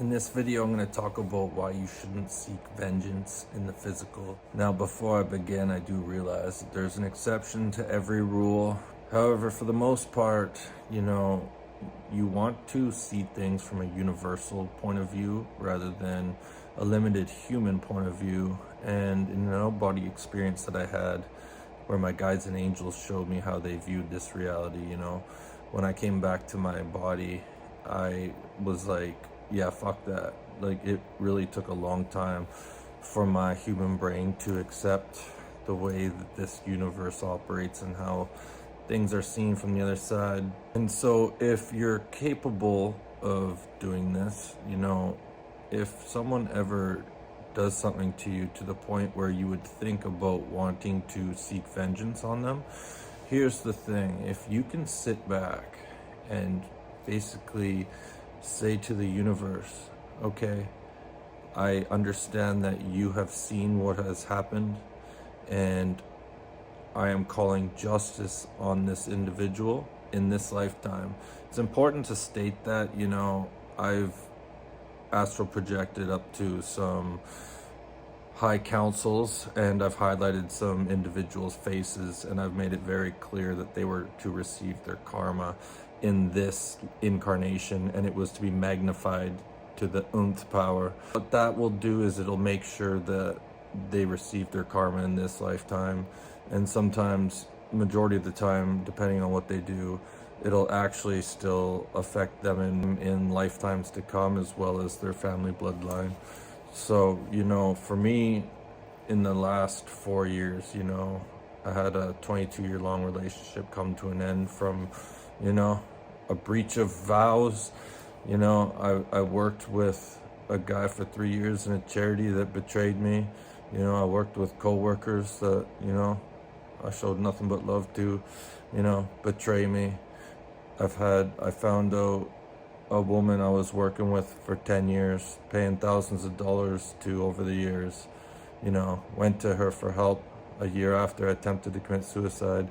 In this video, I'm going to talk about why you shouldn't seek vengeance in the physical. Now, before I begin, I do realize that there's an exception to every rule. However, for the most part, you want to see things from a universal point of view rather than a limited human point of view. And in an out-body experience that I had, where my guides and angels showed me how they viewed this reality, when I came back to my body, I was like, yeah, fuck that. Like, it really took a long time for my human brain to accept the way that this universe operates and how things are seen from the other side. And so if you're capable of doing this, if someone ever does something to you to the point where you would think about wanting to seek vengeance on them, here's the thing. If you can sit back and basically say to the universe, okay, I understand that you have seen what has happened and I am calling justice on this individual in this lifetime. It's important to state that, I've astral projected up to some high councils and I've highlighted some individuals' faces and I've made it very clear that they were to receive their karma in this incarnation and it was to be magnified to the nth power. What that will do is it'll make sure that they receive their karma in this lifetime, and sometimes, majority of the time, depending on what they do, it'll actually still affect them in lifetimes to come, as well as their family bloodline. So, for me, in the last 4 years, I had a 22-year long relationship come to an end from, a breach of vows. I worked with a guy for 3 years in a charity that betrayed me. I worked with co-workers that, I showed nothing but love to, betray me. I found out a woman I was working with for 10 years, paying thousands of dollars to over the years, went to her for help a year after I attempted to commit suicide.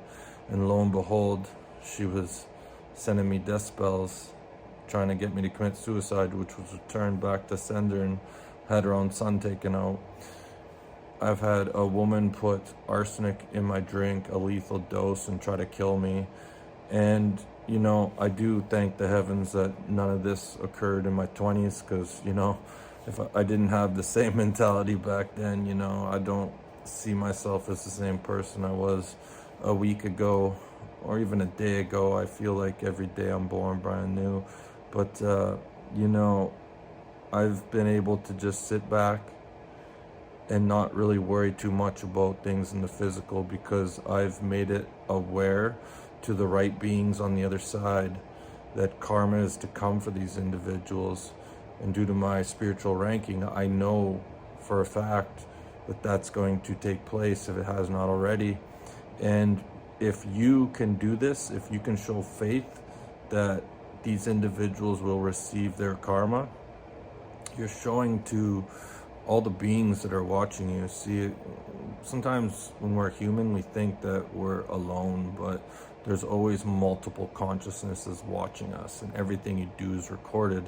And lo and behold, she was sending me death spells, trying to get me to commit suicide, which was returned back to sender and had her own son taken out. I've had a woman put arsenic in my drink, a lethal dose, and try to kill me. And, I do thank the heavens that none of this occurred in my 20s, because, if I didn't have the same mentality back then, I don't see myself as the same person I was a week ago or even a day ago. I feel like every day I'm born brand new. But, I've been able to just sit back and not really worry too much about things in the physical, because I've made it aware to the right beings on the other side that karma is to come for these individuals. And due to my spiritual ranking, I know for a fact that that's going to take place if it has not already. And if you can do this, if you can show faith that these individuals will receive their karma, you're showing to all the beings that are watching you. See, sometimes when we're human, we think that we're alone, but there's always multiple consciousnesses watching us, and everything you do is recorded.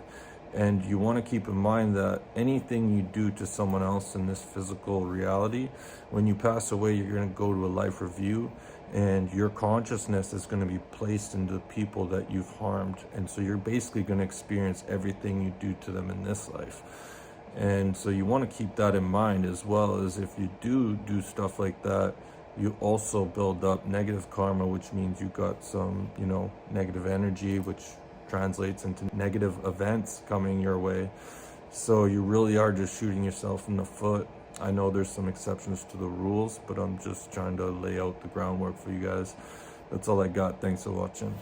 And you want to keep in mind that anything you do to someone else in this physical reality, when you pass away, you're going to go to a life review, and your consciousness is going to be placed into the people that you've harmed. And so you're basically going to experience everything you do to them in this life. And so you want to keep that in mind, as well as if you do stuff like that, you also build up negative karma, which means you got some, negative energy, which translates into negative events coming your way. So you really are just shooting yourself in the foot. I know there's some exceptions to the rules, but I'm just trying to lay out the groundwork for you guys. That's all I got. Thanks for watching.